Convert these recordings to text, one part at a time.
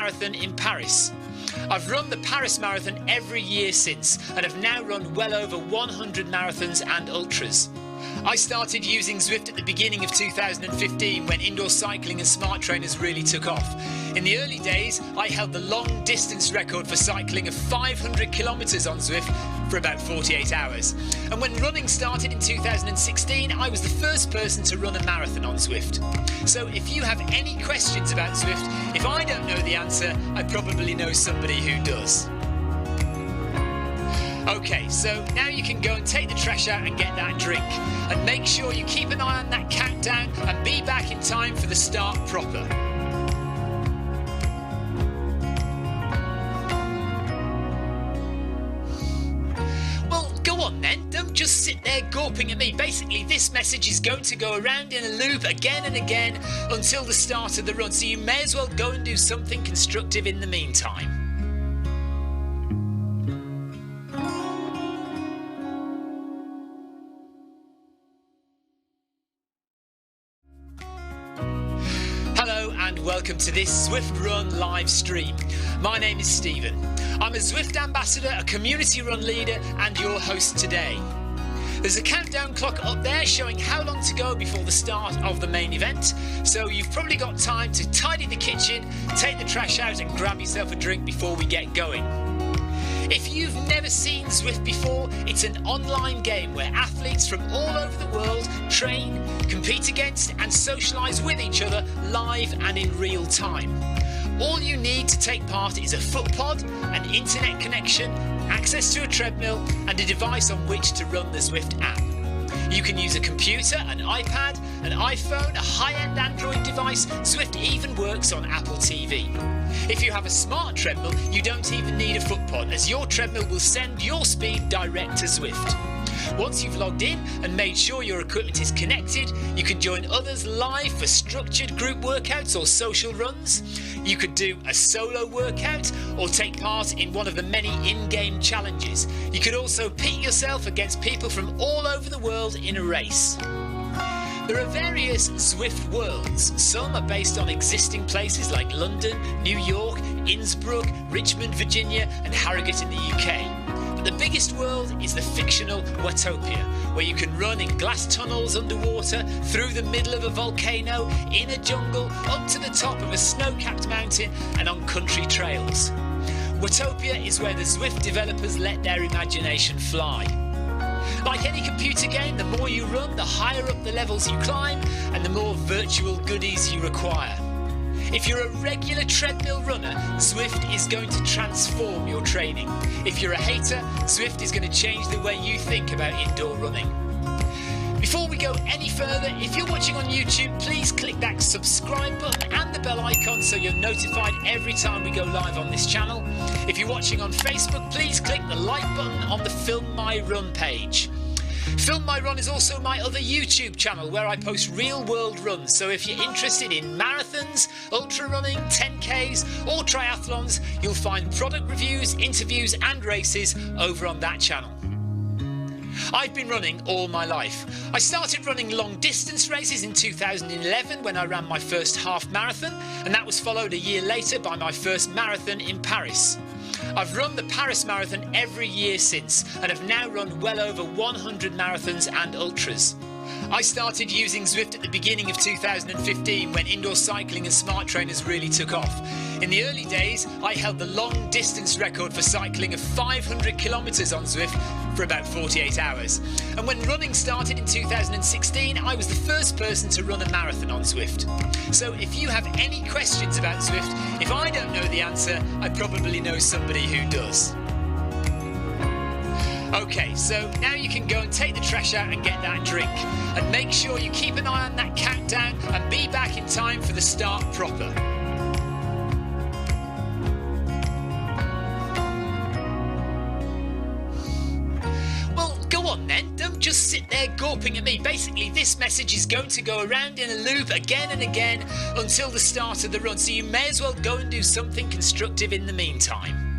marathon in Paris. I've run the Paris Marathon every year since and have now run well over 100 marathons and ultras. I started using Zwift at the beginning of 2015 when indoor cycling and smart trainers really took off. In the early days, I held the long distance record for cycling of 500 kilometres on Zwift for about 48 hours. And when running started in 2016, I was the first person to run a marathon on Zwift. So if you have any questions about Zwift, if I don't know the answer, I probably know somebody who does. Okay, so now you can go and take the trash out and get that drink. And make sure you keep an eye on that countdown and be back in time for the start proper. Well, go on then, don't just sit there gawping at me. Basically, this message is going to go around in a loop again and again until the start of the run, so you may as well go and do something constructive in the meantime. And welcome to this Zwift Run live stream. My name is Stephen. I'm a Zwift ambassador, a community run leader and your host today. There's a countdown clock up there showing how long to go before the start of the main event, so you've probably got time to tidy the kitchen, take the trash out and grab yourself a drink before we get going. If you've never seen Zwift before, it's an online game where athletes from all over the world train, compete against and socialise with each other live and in real time. All you need to take part is a foot pod, an internet connection, access to a treadmill and a device on which to run the Zwift app. You can use a computer, an iPad, an iPhone, a high-end Android device. Zwift even works on Apple TV. If you have a smart treadmill, you don't even need a foot pod, as your treadmill will send your speed direct to Zwift. Once you've logged in and made sure your equipment is connected, you can join others live for structured group workouts or social runs. You could do a solo workout or take part in one of the many in-game challenges. You could also pit yourself against people from all over the world in a race. There are various Zwift worlds. Some are based on existing places like London, New York, Innsbruck, Richmond, Virginia and Harrogate in the UK. But the biggest world is the fictional Watopia, where you can run in glass tunnels underwater, through the middle of a volcano, in a jungle, up to the top of a snow-capped mountain and on country trails. Watopia is where the Zwift developers let their imagination fly. Like any computer game, the more you run, the higher up the levels you climb and the more virtual goodies you require. If you're a regular treadmill runner, Zwift is going to transform your training. If you're a hater, Zwift is going to change the way you think about indoor running. Before we go any further, if you're watching on YouTube, please click that subscribe button and the bell icon so you're notified every time we go live on this channel. If you're watching on Facebook, please click the like button on the Film My Run page. Film My Run is also my other YouTube channel where I post real world runs, so if you're interested in marathons, ultra running, 10Ks or triathlons, you'll find product reviews, interviews and races over on that channel. I've been running all my life. I started running long distance races in 2011 when I ran my first half marathon, and that was followed a year later by my first marathon in Paris. I've run the Paris Marathon every year since and have now run well over 100 marathons and ultras. I started using Zwift at the beginning of 2015 when indoor cycling and smart trainers really took off. In the early days, I held the long distance record for cycling of 500 kilometres on Zwift for about 48 hours. And when running started in 2016, I was the first person to run a marathon on Zwift. So if you have any questions about Zwift, if I don't know the answer, I probably know somebody who does. Okay, so now you can go and take the trash out and get that drink. And make sure you keep an eye on that countdown and be back in time for the start proper. Well, go on then, don't just sit there gawping at me. Basically, this message is going to go around in a loop again and again until the start of the run, so you may as well go and do something constructive in the meantime.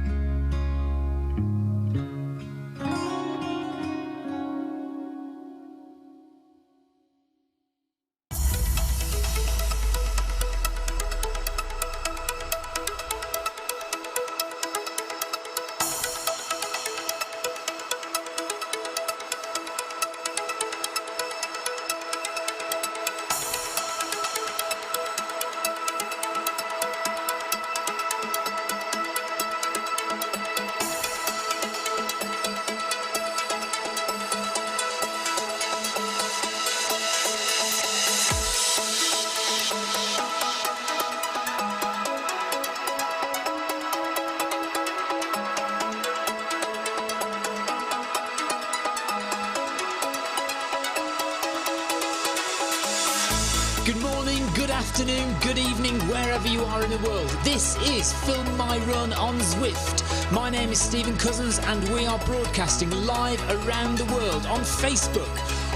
afternoon, good evening, wherever you are in the world. This is Film My Run on Zwift. My name is Stephen Cousins and we are broadcasting live around the world on Facebook,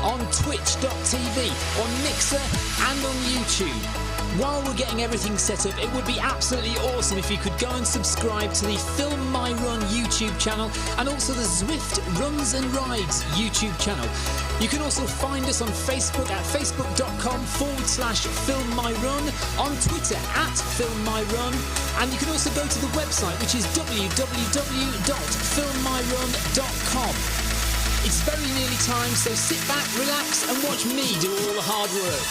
on twitch.tv, on Mixer and on YouTube. While we're getting everything set up, it would be absolutely awesome if you could go and subscribe to the Film My Run YouTube channel and also the Zwift Runs and Rides YouTube channel. You can also find us on Facebook at facebook.com/FilmMyRun, on Twitter at FilmMyRun, and you can also go to the website, which is www.filmmyrun.com. It's very nearly time, so sit back, relax and watch me do all the hard work.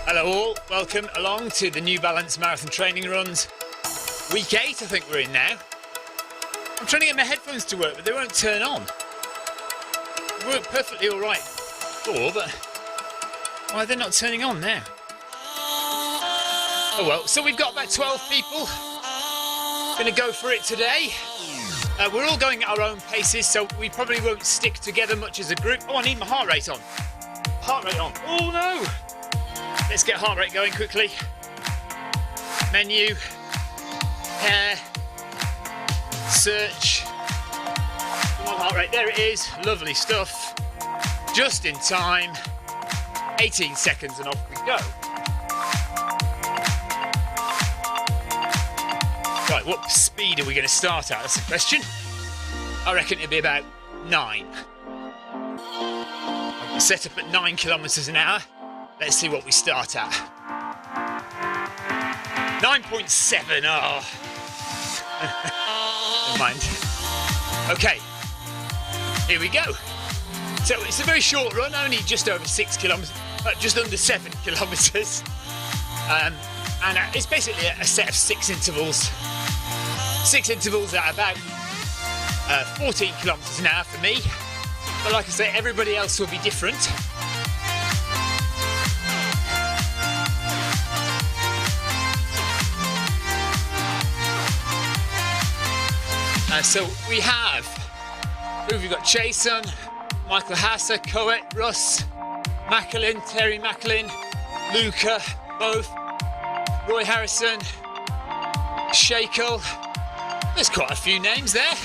Hello all, welcome along to the New Balance Marathon Training Runs. Week 8 I think we're in now. I'm trying to get my headphones to work but they won't turn on. They work perfectly alright before, but why are they not turning on now? Oh well, so we've got about 12 people. Gonna go for it today. We're all going at our own paces, so we probably won't stick together much as a group. Oh, I need my heart rate on. Heart rate on. Oh no! Let's get heart rate going quickly. Menu, hair, search. Come on, heart rate, there it is. Lovely stuff. Just in time. 18 seconds and off we go. Right, what speed are we going to start at? That's the question. I reckon it'll be about 9. I'm set up at 9 kilometres an hour. Let's see what we start at. 9.7, oh. Never mind. Okay, here we go. So it's a very short run, only just over 6 kilometres, just under 7 kilometres. And it's basically a set of 6 intervals. 6 intervals at about 14 kilometres an hour for me. But like I say, everybody else will be different. So we have, who have we got? Jason, Michael Hasser, Coet, Russ, Macklin, Terry Macklin, Luca, both, Roy Harrison, Shakel. There's quite a few names there.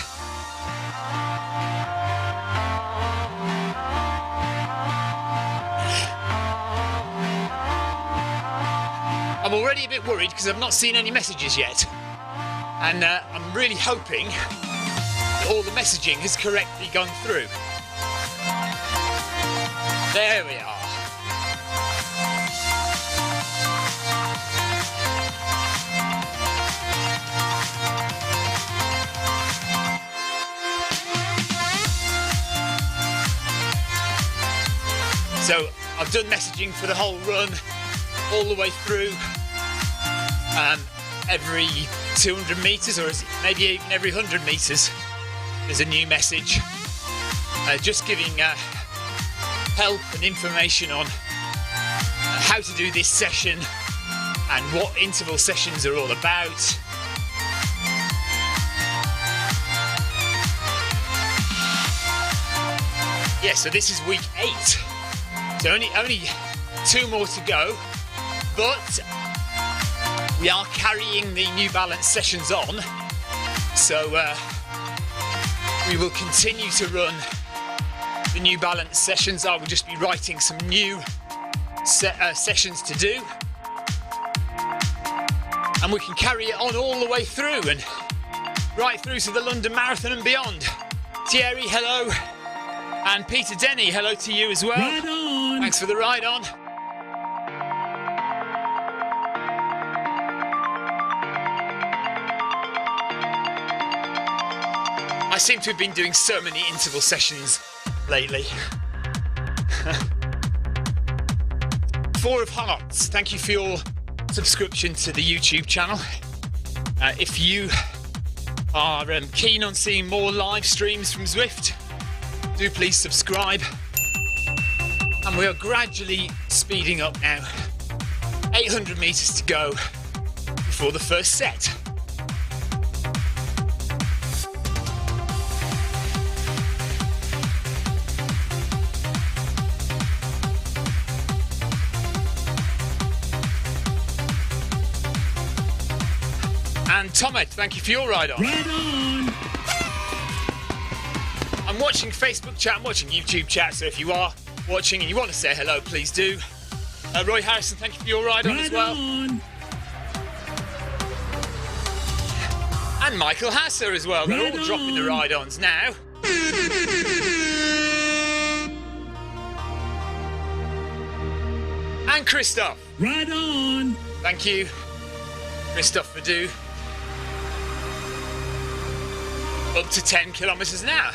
I'm already a bit worried because I've not seen any messages yet. And I'm really hoping that all the messaging has correctly gone through. There we are. So I've done messaging for the whole run, all the way through. Every 200 metres, or maybe even every 100 metres, there's a new message just giving help and information on how to do this session and what interval sessions are all about. Yeah, so this is week 8, so only 2 more to go, but we are carrying the New Balance sessions on, so we will continue to run the New Balance sessions. I will just be writing some new sessions to do. And we can carry it on all the way through and right through to the London Marathon and beyond. Thierry, hello. And Peter Denny, hello to you as well. Ride on. Thanks for the ride on. I seem to have been doing so many interval sessions lately. Four of Hearts, thank you for your subscription to the YouTube channel. If you are keen on seeing more live streams from Zwift, do please subscribe. And we are gradually speeding up now. 800 meters to go before the first set. And Tomet, thank you for your ride on. Ride on. I'm watching Facebook chat, I'm watching YouTube chat, so if you are watching and you want to say hello, please do. Roy Harrison, thank you for your ride on as well. On. And Michael Hasser as well. They're all dropping the ride-ons now. And Christoph. Ride on. Thank you, Christoph Vadu. Up to 10 kilometres an hour.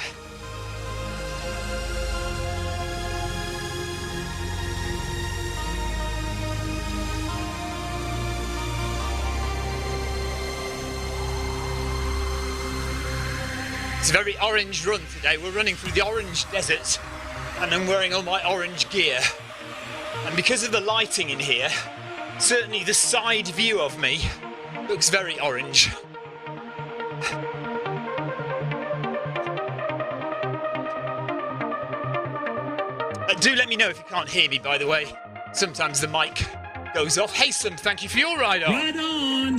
It's a very orange run today. We're running through the orange desert and I'm wearing all my orange gear. And because of the lighting in here, certainly the side view of me looks very orange. Do let me know if you can't hear me, by the way. Sometimes the mic goes off. Haysom, thank you for your ride on. Ride on.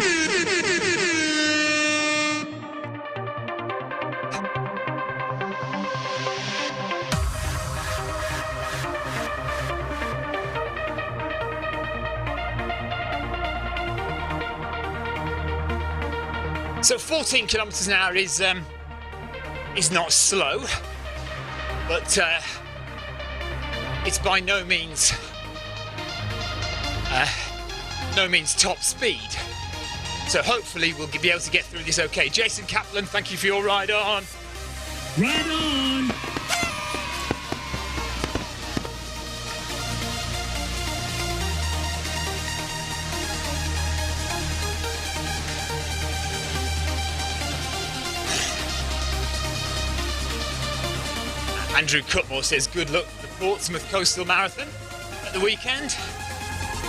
So 14 kilometres an hour is not slow, but it's by no means top speed. So hopefully we'll be able to get through this okay. Jason Kaplan, thank you for your ride on. Ride on. Andrew Cutmore says good luck for the Portsmouth Coastal Marathon at the weekend.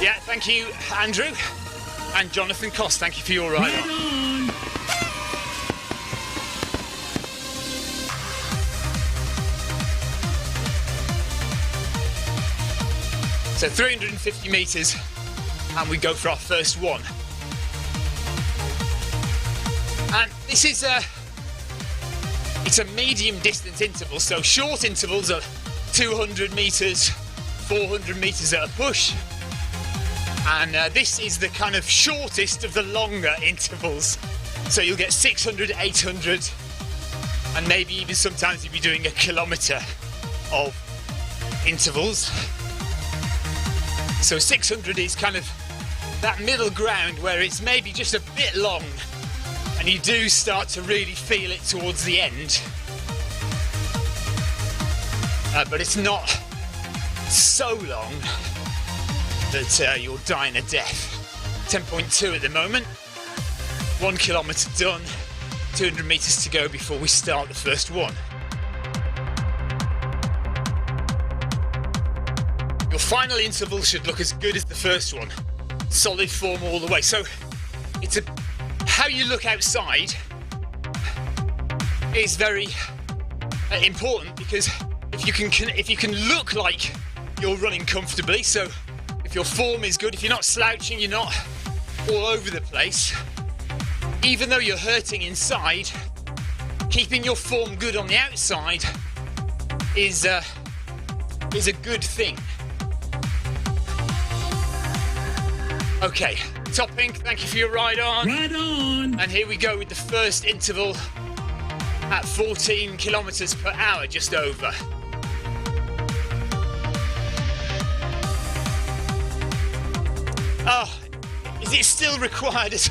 Yeah, thank you, Andrew. And Jonathan Cost, thank you for your ride on. So 350 metres and we go for our first one. And this is it's a medium distance interval, so short intervals are 200 metres, 400 metres at a push. And this is the kind of shortest of the longer intervals. So you'll get 600, 800, and maybe even sometimes you'll be doing a kilometre of intervals. So 600 is kind of that middle ground where it's maybe just a bit long and you do start to really feel it towards the end. But it's not so long that you're dying a death. 10.2 at the moment. 1 kilometre done. 200 metres to go before we start the first one. Your final interval should look as good as the first one. Solid form all the way. So it's how you look outside is very important, because if you can look like you're running comfortably, so if your form is good, if you're not slouching, you're not all over the place, even though you're hurting inside, keeping your form good on the outside is is a good thing. Okay, Top Pink, thank you for your ride on. Ride on. And here we go with the first interval at 14 kilometers per hour, just over. Oh, is it still required as,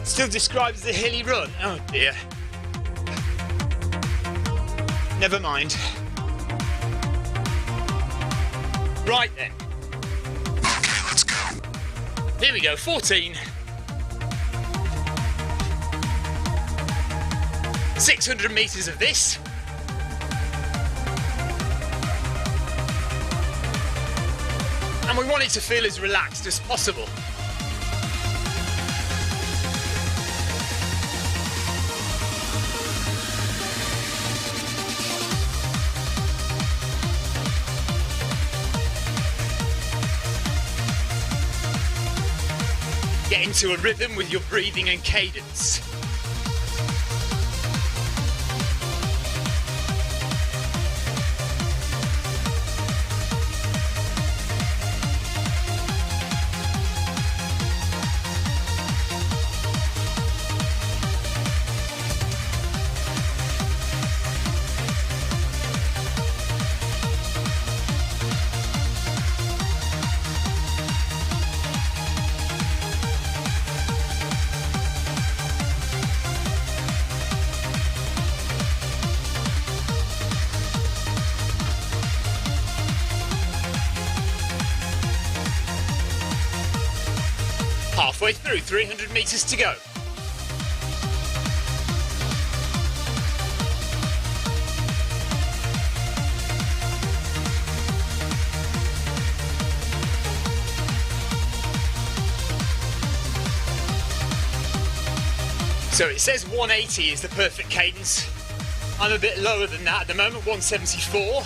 still described as a hilly run? Oh dear. Never mind. Right then. Okay, let's go. Here we go, 14. 600 meters of this. And we want it to feel as relaxed as possible. Get into a rhythm with your breathing and cadence. Halfway through, 300 meters to go. So it says 180 is the perfect cadence. I'm a bit lower than that at the moment, 174.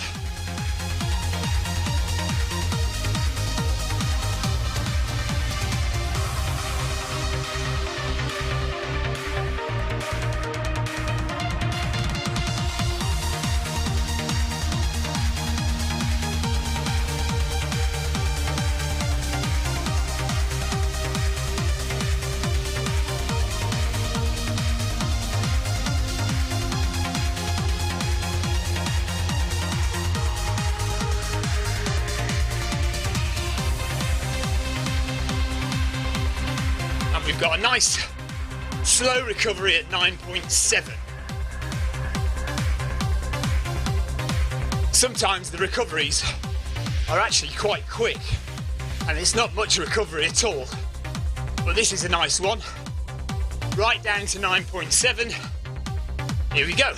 We've got a nice slow recovery at 9.7. Sometimes the recoveries are actually quite quick and it's not much recovery at all. But this is a nice one. Right down to 9.7. Here we go.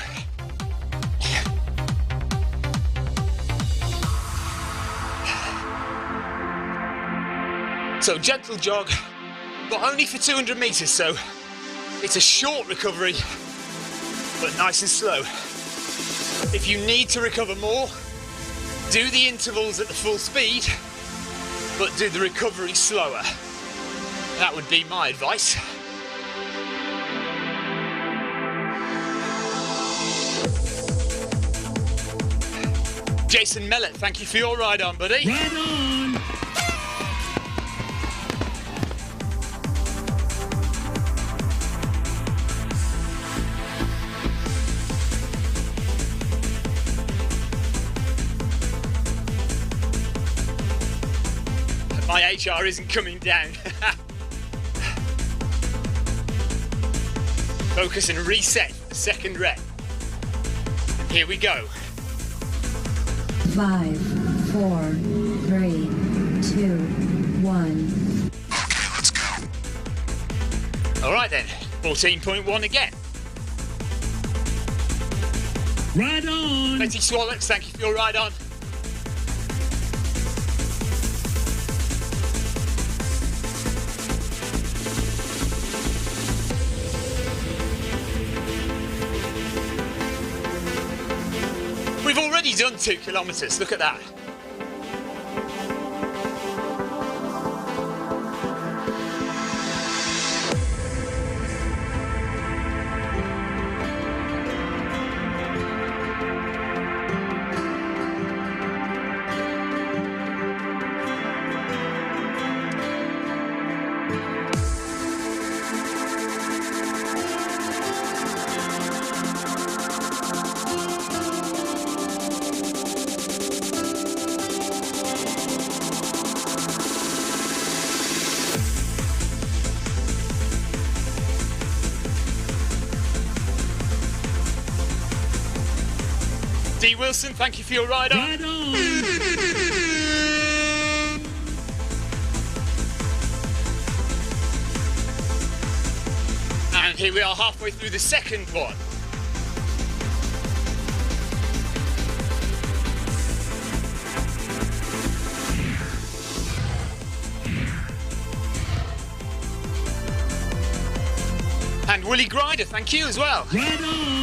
So gentle jog, but only for 200 meters, so it's a short recovery, but nice and slow. If you need to recover more, do the intervals at the full speed, but do the recovery slower. That would be my advice. Jason Mellett, thank you for your ride on, buddy. Ride on. My HR isn't coming down. Focus and reset the second rep. Here we go. 5, 4, 3, 2, 1. Okay, let's go. All right then, 14.1 again. Ride on. Betty Swallows, thank you for your ride on. We've already done 2 kilometers, look at that. Lee Wilson, thank you for your ride on. Ride on. And here we are halfway through the second one. And Willie Grider, thank you as well. Ride on.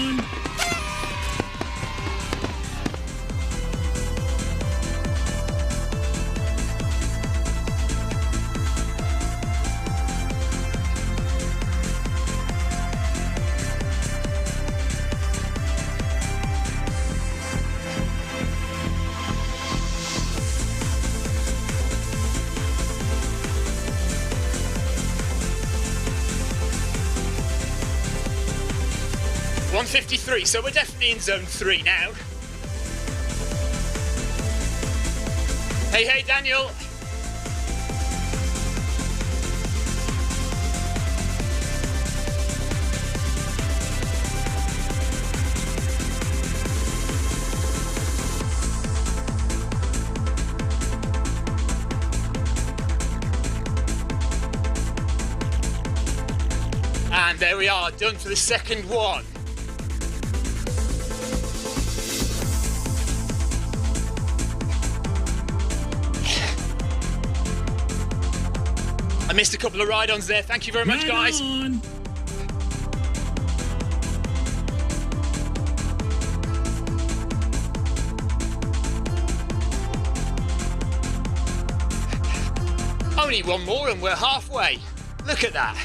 .153, so we're definitely in zone 3 now. Hey, Daniel. And there we are, done for the second one. I missed a couple of ride-ons there. Thank you very much, guys. On. Only one more and we're halfway. Look at that.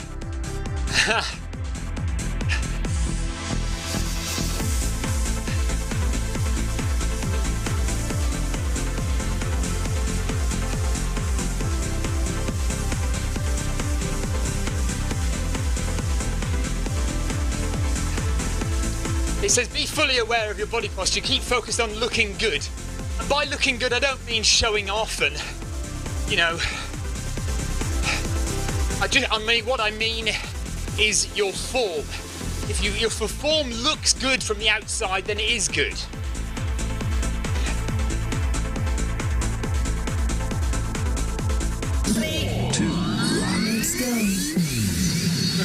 It says be fully aware of your body posture, keep focused on looking good. And by looking good, I don't mean showing off and, you know, what I mean is your form. If your form looks good from the outside, then it is good. Let's go.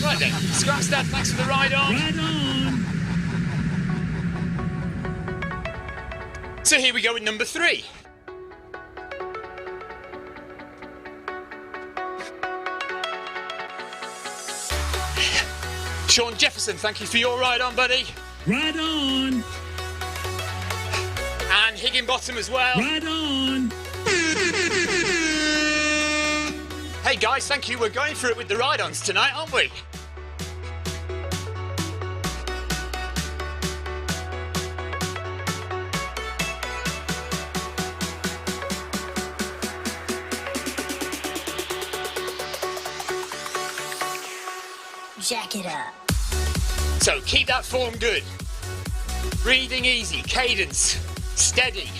Right then, scratch that, thanks for the ride on. Ride on. So here we go with number 3. Sean Jefferson, thank you for your ride on, buddy. Ride on. And Higginbottom as well. Ride on. Hey guys, thank you. We're going for it with the ride-ons tonight, aren't we? Jack it up. So keep that form good. Breathing easy, cadence, steady.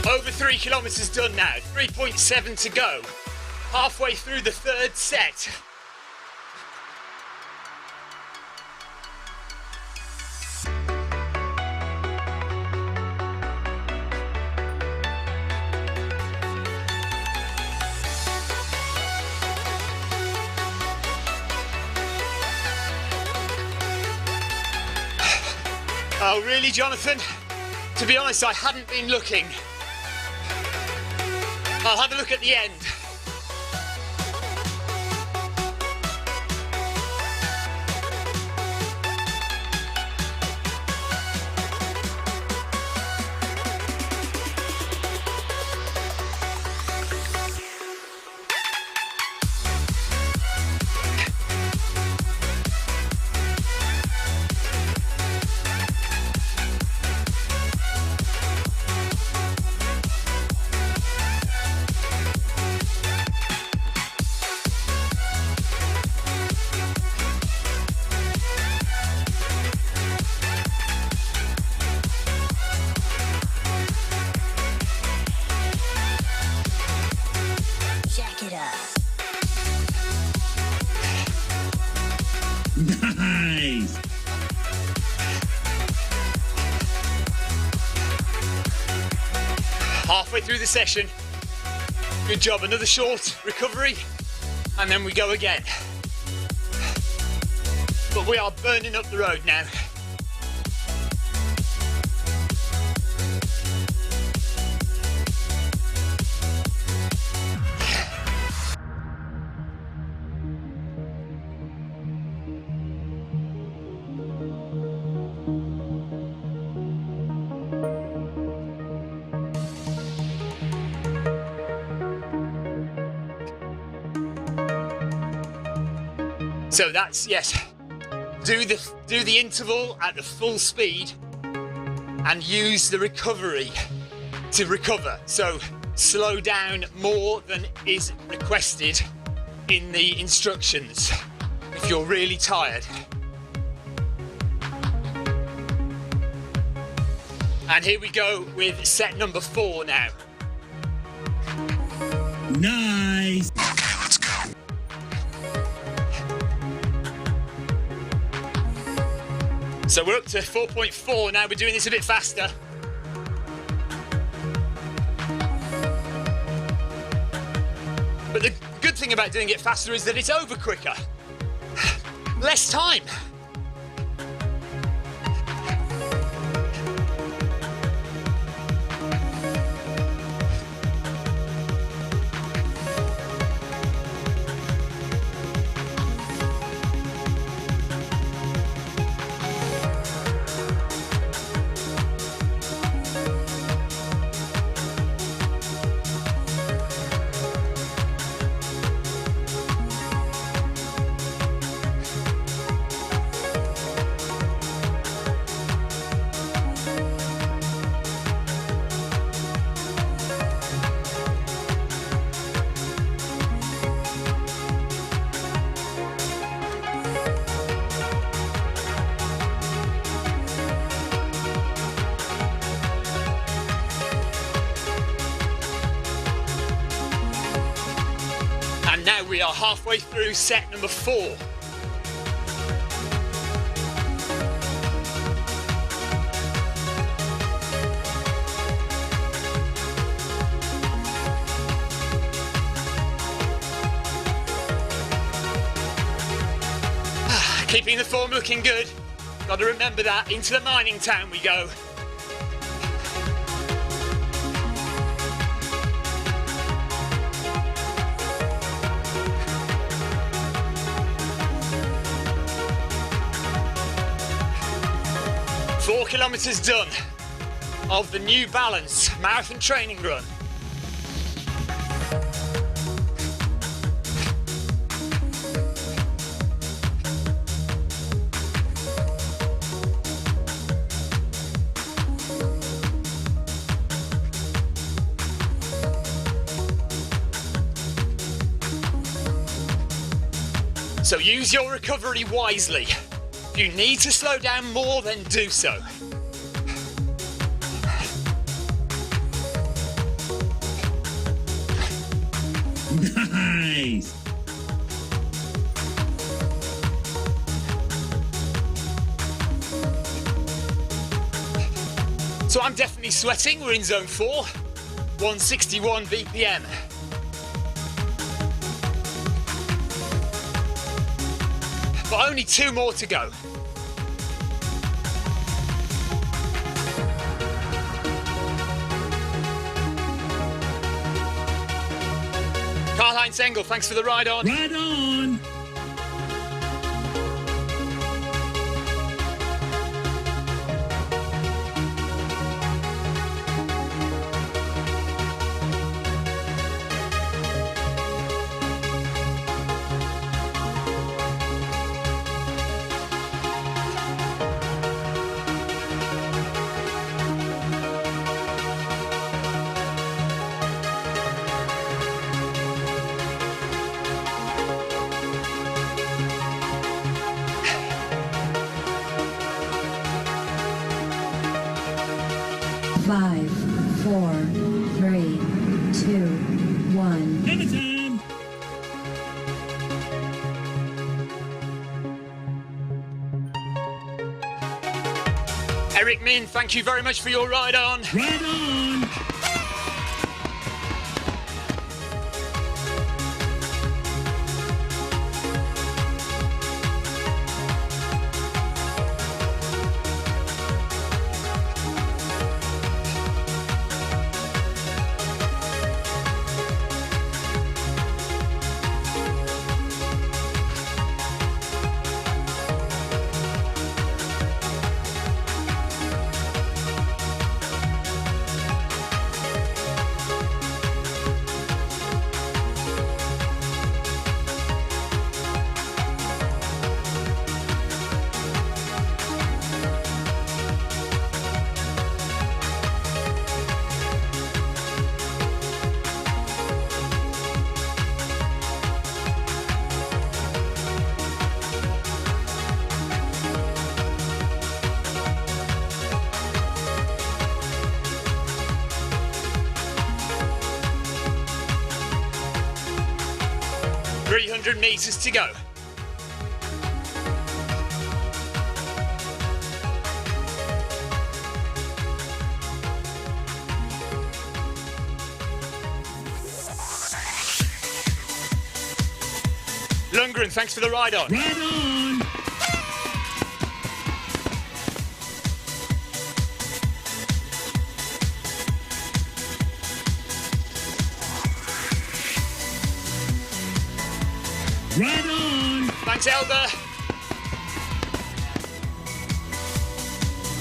Over 3 kilometres done now, 3.7 to go. Halfway through the third set. Oh really, Jonathan? To be honest, I hadn't been looking. I'll have a look at the end. halfway through the session. Good job. Another short recovery, and then we go again. But we are burning up the road now. So that's, yes, do the interval at the full speed and use the recovery to recover. So slow down more than is requested in the instructions if you're really tired. And here we go with set number 4 now. Nice. Okay, let's go. So we're up to 4.4 now, we're doing this a bit faster. But the good thing about doing it faster is that it's over quicker. Less time. And now we are halfway through set number 4. Keeping the form looking good. Got to remember that. Into the mining town we go. Four kilometres done of the New Balance marathon training run. So use your recovery wisely. If you need to slow down more, then do so. Nice. So I'm definitely sweating. We're in zone 4, 161 BPM. But only 2 more to go. Karl-Heinz Engel, thanks for the ride on. Right on. Five, 4, 3, 2, 1. Hammer time. Eric Min, thank you very much for your ride on. Right on. 300 metres to go. Lundgren, thanks for the ride on. Right on. Right on. Thanks, Elder.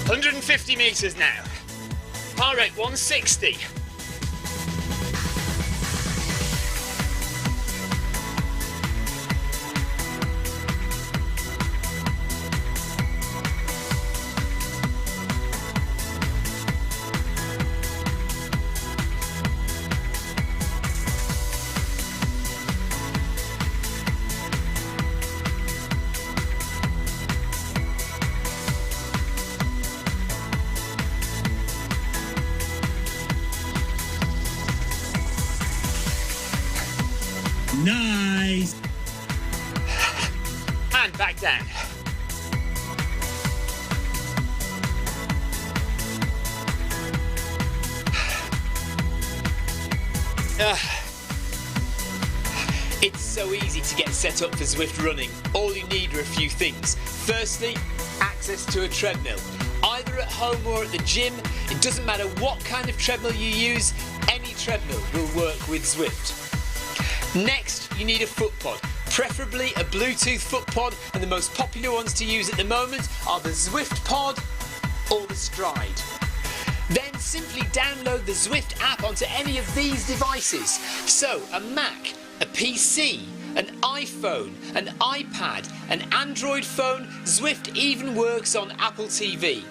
150 metres now. Heart rate 160. Nice. And back down. It's so easy to get set up for Zwift running. All you need are a few things. Firstly, access to a treadmill. Either at home or at the gym, it doesn't matter what kind of treadmill you use, any treadmill will work with Zwift. Next, you need a foot pod, preferably a Bluetooth foot pod, and the most popular ones to use at the moment are the Zwift Pod or the Stride. Then simply download the Zwift app onto any of these devices. So, a Mac, a PC, an iPhone, an iPad, an Android phone, Zwift even works on Apple TV.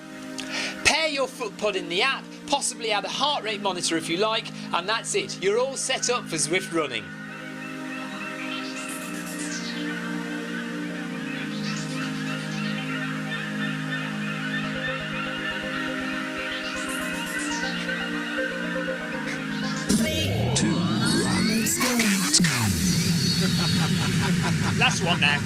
Pair your foot pod in the app, possibly add a heart rate monitor if you like, and that's it. You're all set up for Zwift running. Last one now.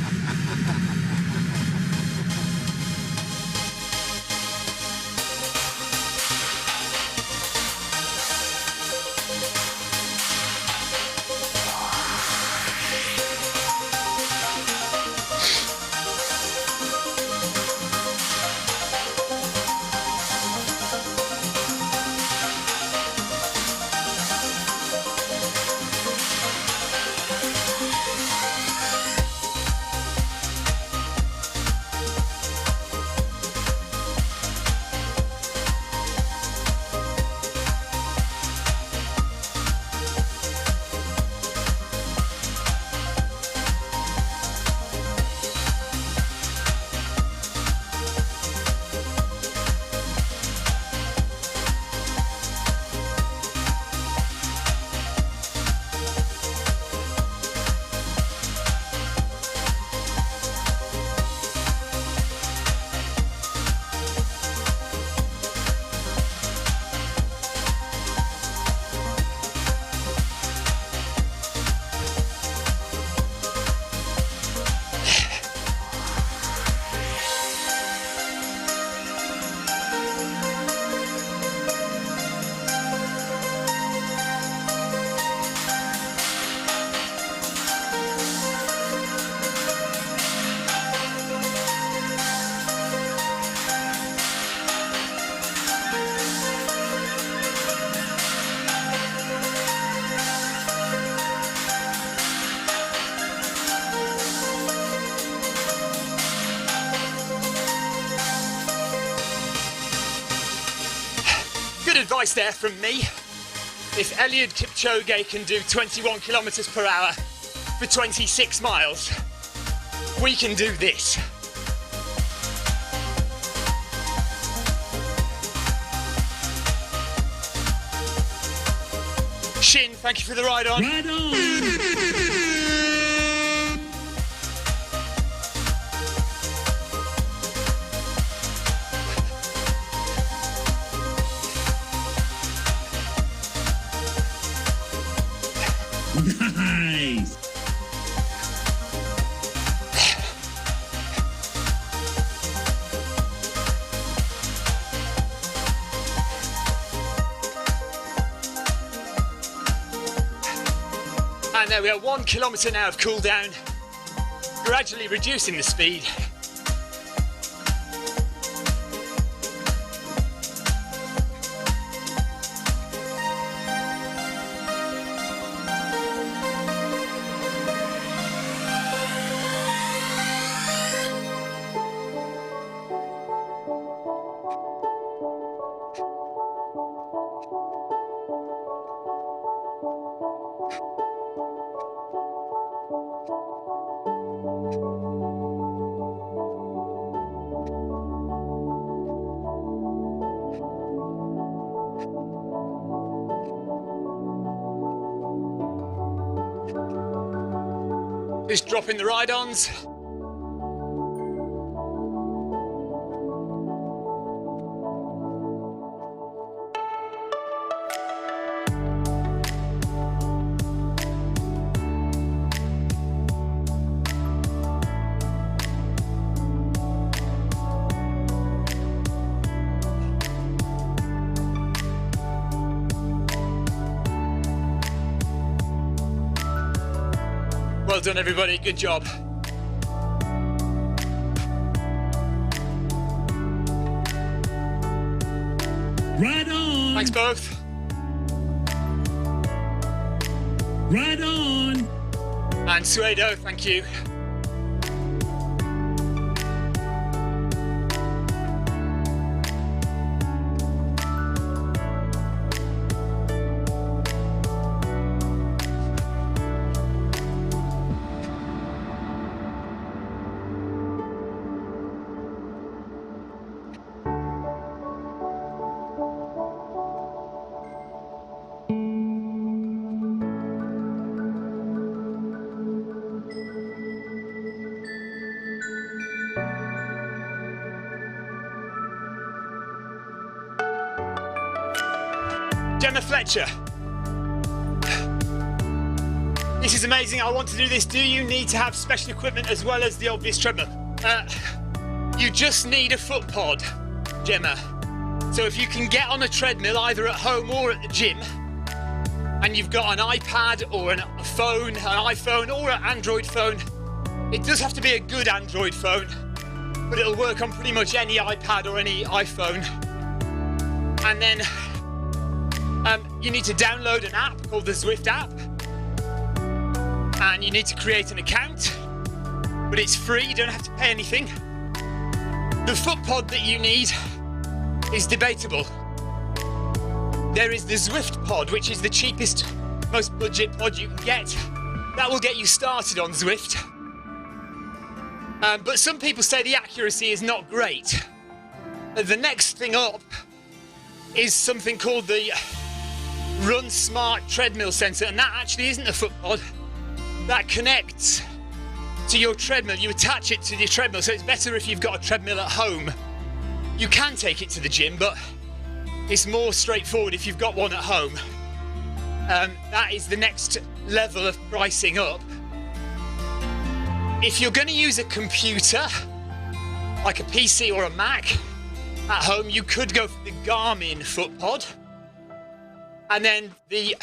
Good advice there from me. If Eliud Kipchoge can do 21 kilometers per hour for 26 miles, we can do this. Shin, thank you for the ride on. Right on. Nice. And there we are, 1 kilometre now of cool down, gradually reducing the speed. Just dropping the ride-ons. Well done, everybody. Good job. Right on. Thanks both. Right on. And Suedo, thank you. Gemma Fletcher. This is amazing. I want to do this. Do you need to have special equipment as well as the obvious treadmill? You just need a foot pod, Gemma. So if you can get on a treadmill either at home or at the gym, and you've got an iPad or a phone, an iPhone or an Android phone, it does have to be a good Android phone, but it'll work on pretty much any iPad or any iPhone. And then you need to download an app called the Zwift app, and you need to create an account, but it's free, you don't have to pay anything. The foot pod that you need is debatable. There is the Zwift pod, which is the cheapest, most budget pod you can get. That will get you started on Zwift. But some people say the accuracy is not great. The next thing up is something called the Run Smart treadmill sensor, and that actually isn't a foot pod. That connects to your treadmill. You attach it to your treadmill, so it's better if you've got a treadmill at home. You can take it to the gym, but it's more straightforward if you've got one at home. That is the next level of pricing up. If you're going to use a computer, like a PC or a Mac, at home, you could go for the Garmin foot pod. And then the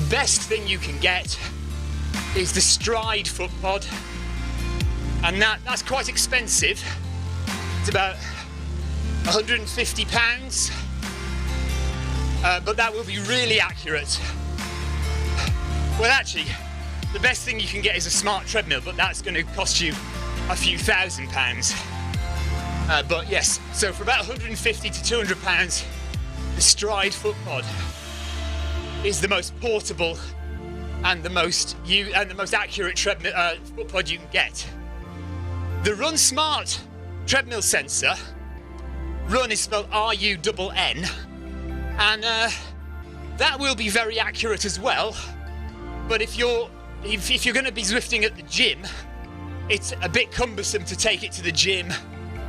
best thing you can get is the Stride foot pod. And that's quite expensive. It's about £150. But that will be really accurate. Well, actually, the best thing you can get is a smart treadmill, but that's going to cost you a few £1,000s. But yes, so for about £150 to £200, the Stride foot pod is the most portable and the most accurate treadmill foot pod you can get. The Run Smart treadmill sensor, Run is spelled R-U-N-N, and that will be very accurate as well. But if you're going to be Zwifting at the gym, it's a bit cumbersome to take it to the gym,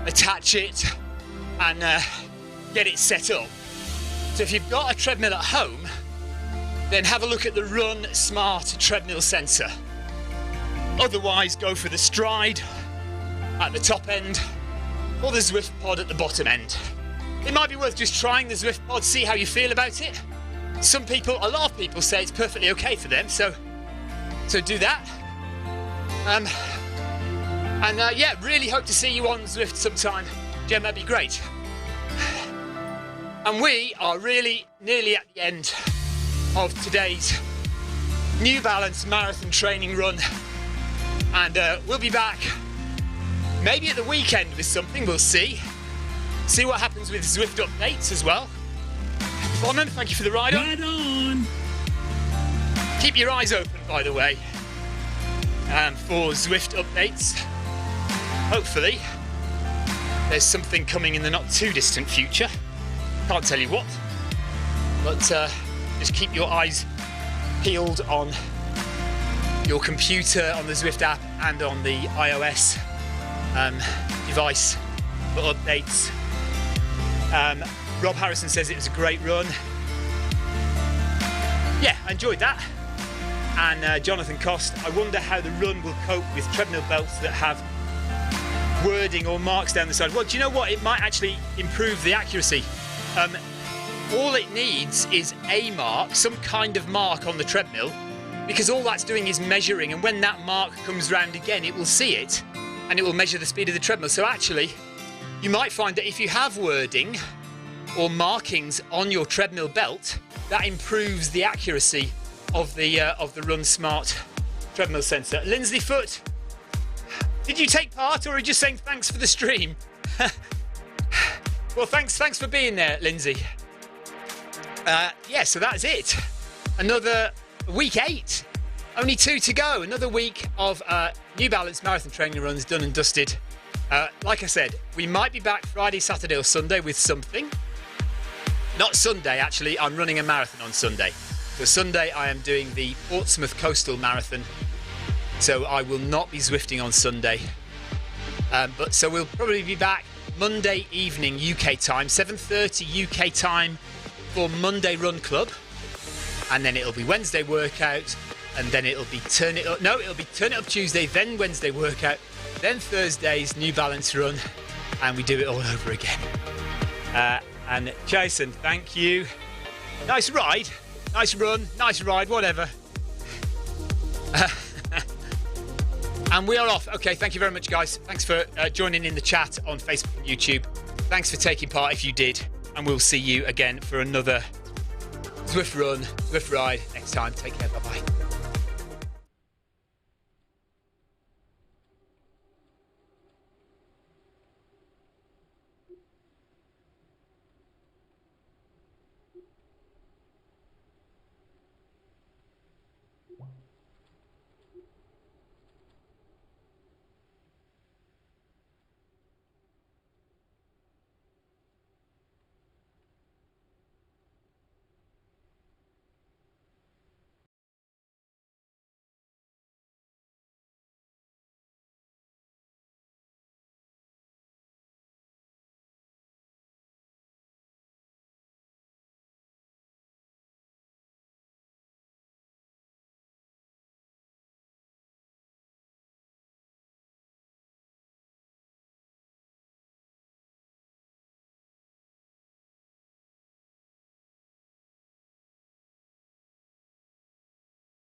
attach it, and get it set up. So if you've got a treadmill at home, then have a look at the Run Smart treadmill sensor. Otherwise, go for the Stride at the top end or the Zwift pod at the bottom end. It might be worth just trying the Zwift pod, see how you feel about it. A lot of people say it's perfectly okay for them, so So do that. Yeah, really hope to see you on Zwift sometime. Jem, that'd be great. And we are really nearly at the end of today's New Balance marathon training run. And we'll be back maybe at the weekend with something, we'll see. See what happens with Zwift updates as well. Bonan, thank you for the ride on. Right on. Keep your eyes open, by the way, for Zwift updates. Hopefully, there's something coming in the not too distant future. Can't tell you what, but just keep your eyes peeled on your computer, on the Zwift app, and on the iOS device for updates. Rob Harrison says it was a great run. Yeah, I enjoyed that. And Jonathan Cost, I wonder how the run will cope with treadmill belts that have wording or marks down the side. Well, do you know what? It might actually improve the accuracy. All it needs is a mark, some kind of mark on the treadmill, because all that's doing is measuring, and when that mark comes round again, it will see it, and it will measure the speed of the treadmill. So actually, you might find that if you have wording or markings on your treadmill belt, that improves the accuracy of the Run Smart treadmill sensor. Lindsay Foot, did you take part, or are you just saying thanks for the stream? Well, thanks for being there, Lindsay. Yeah, so that's it. Another week 8. Only 2 to go. Another week of New Balance marathon training runs done and dusted. Like I said, we might be back Friday, Saturday or Sunday with something. Not Sunday, actually. I'm running a marathon on Sunday. So Sunday I am doing the Portsmouth Coastal Marathon. So I will not be Zwifting on Sunday. But so we'll probably be back Monday evening UK time, 7:30 UK time for Monday Run Club. And then it'll be Wednesday workout. And then it'll be Turn It Up Tuesday, then Wednesday workout, then Thursday's New Balance run, and we do it all over again. And Jason, thank you. Nice ride, nice run, nice ride, whatever. And we are off. Okay, thank you very much, guys. Thanks for joining in the chat on Facebook and YouTube. Thanks for taking part if you did, and we'll see you again for another Zwift run, Zwift ride next time. Take care, bye-bye.